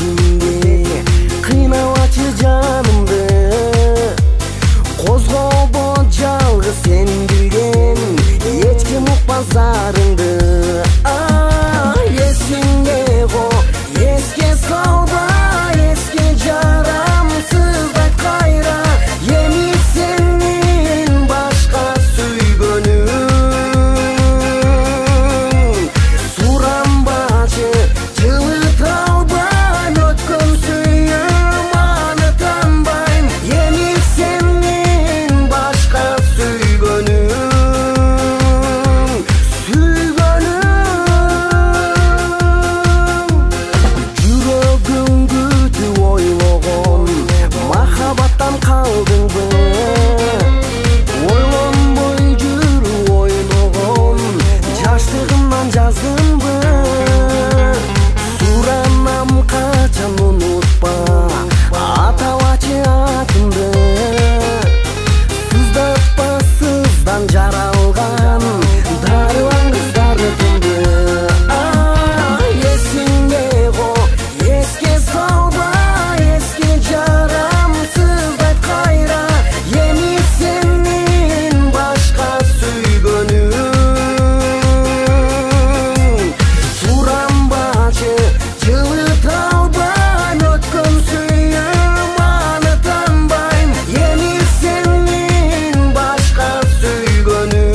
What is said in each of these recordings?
сенде кыйнабачы жанымды козгобо жалгыз сен билген эч ким укпас зарыңды эсиңде го эске салба эске жарамсыз айт кайра эми сенин башка сүйгөнүң сурамбачы жылыта албайм өткөн сүйүм аны танбайм эми сенин башка сүйгөнүң жүрөгүң күтүп ойлогон махабаттан калдыңбы ойлонбой жүрүп ойлогон жаштыгымдан жаздымбы суранам качан унутпа атабачы атымды сыздатпа сыздан жаралган дарылаңыз дартымды эсиңде го эске салба эске жарамсыз айт кайра эми сенин башка сүйгөнүң сурамбачы жылыта албайм өткөн сүйүм аны танбайм эми сенин башка сүйгөнүң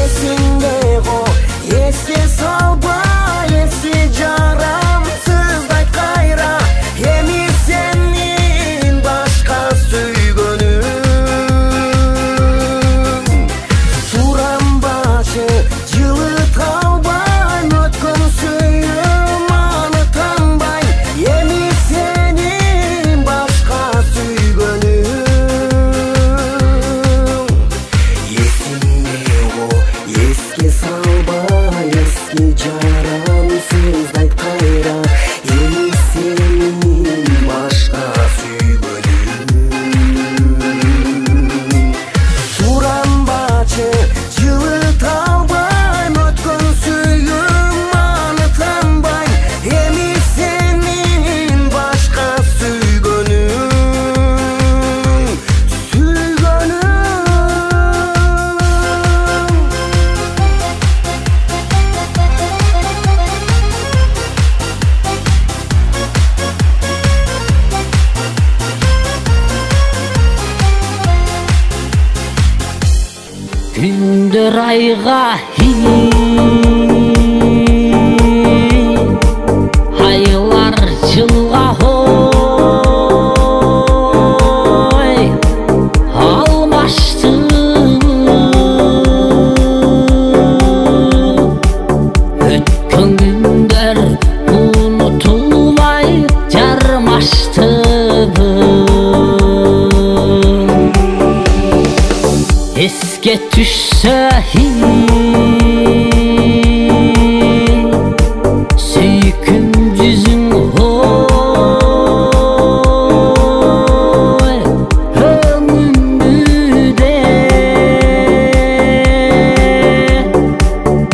эсиңде го эске салба эске жарамсыз айт кайра эми сенин башка сүйгөнүң сурамбачы жылыта албайм өткөн сүйүм аны танбайм эми сенин башка сүйгөнүң эсиңде го эске салба эске жарамсыз айт кайра эми сенин башка сүйгөнүң сурамбачы жылыта албайм өткөн сүйүм аны танбайм эми сенин башка сүйгөнүң Күндер айга айлар жылга ой алмашты өткөн күндөр унутулбай жармашты esке düşse süyküm yüzün oy ömrümde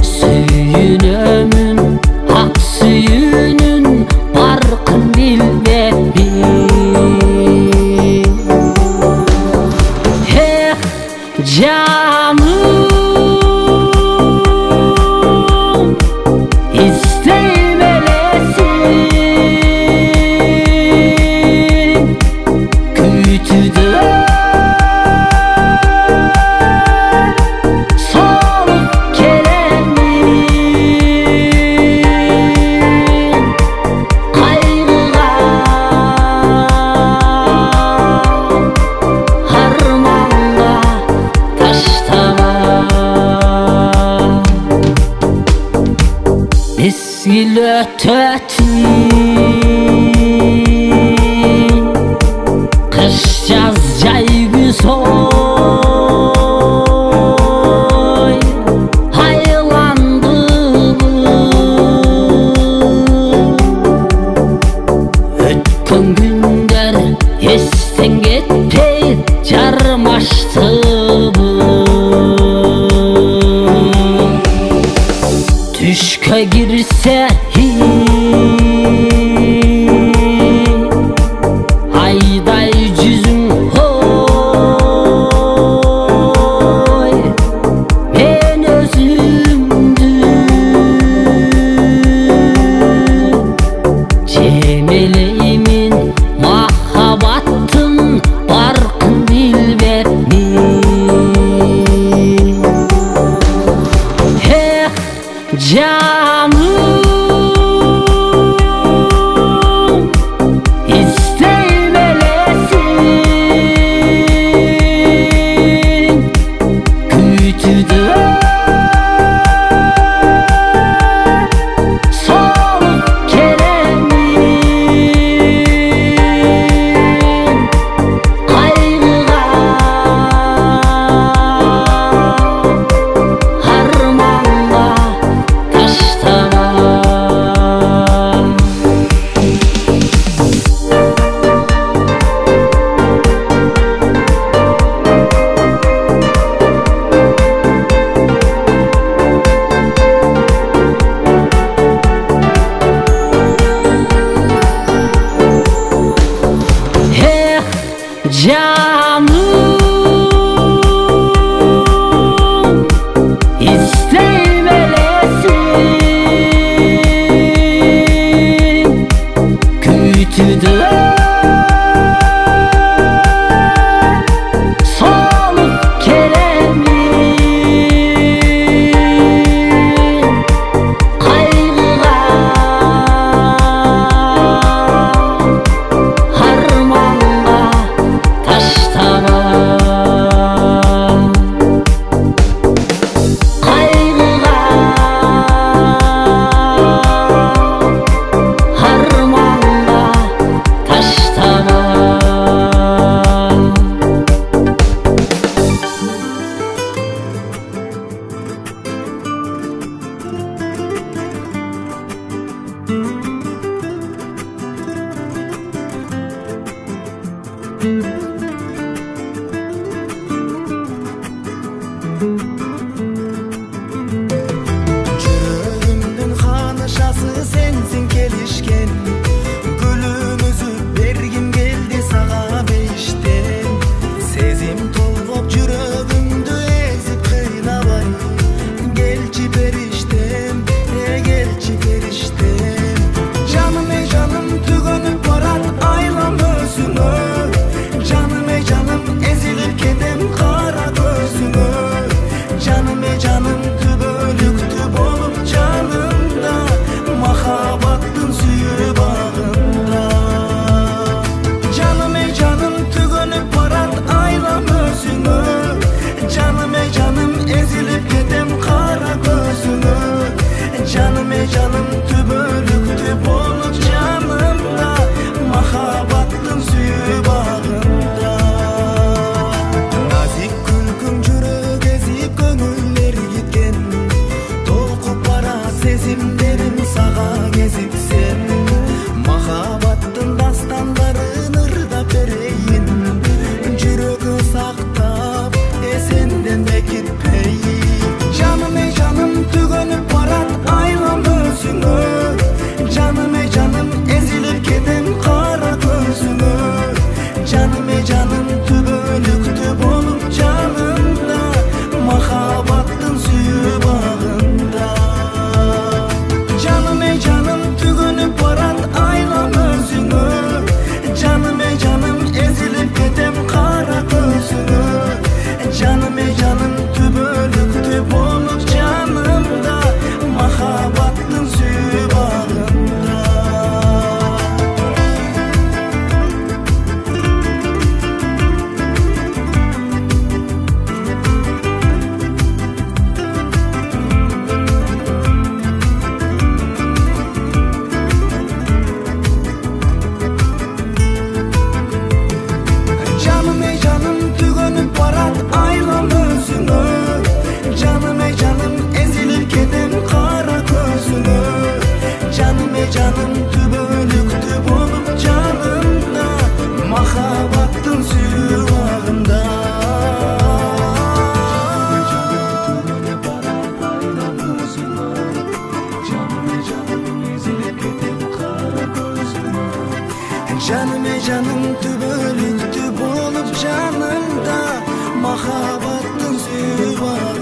süyünümün hak süyünün farkın bilmedin canım istemelesin kütüde soğuk gelenin kaygıga harmanga taştama mezgil öteti kış yaz jay güz oy haylandı ötken günler esten ketpey jarmaştı düşke girse ayday yüzün oy men özümdü cemeleymin mahabattın barkın bilbermin canım Canım canım tübölüktü bolup canımda Mahabattın suyu var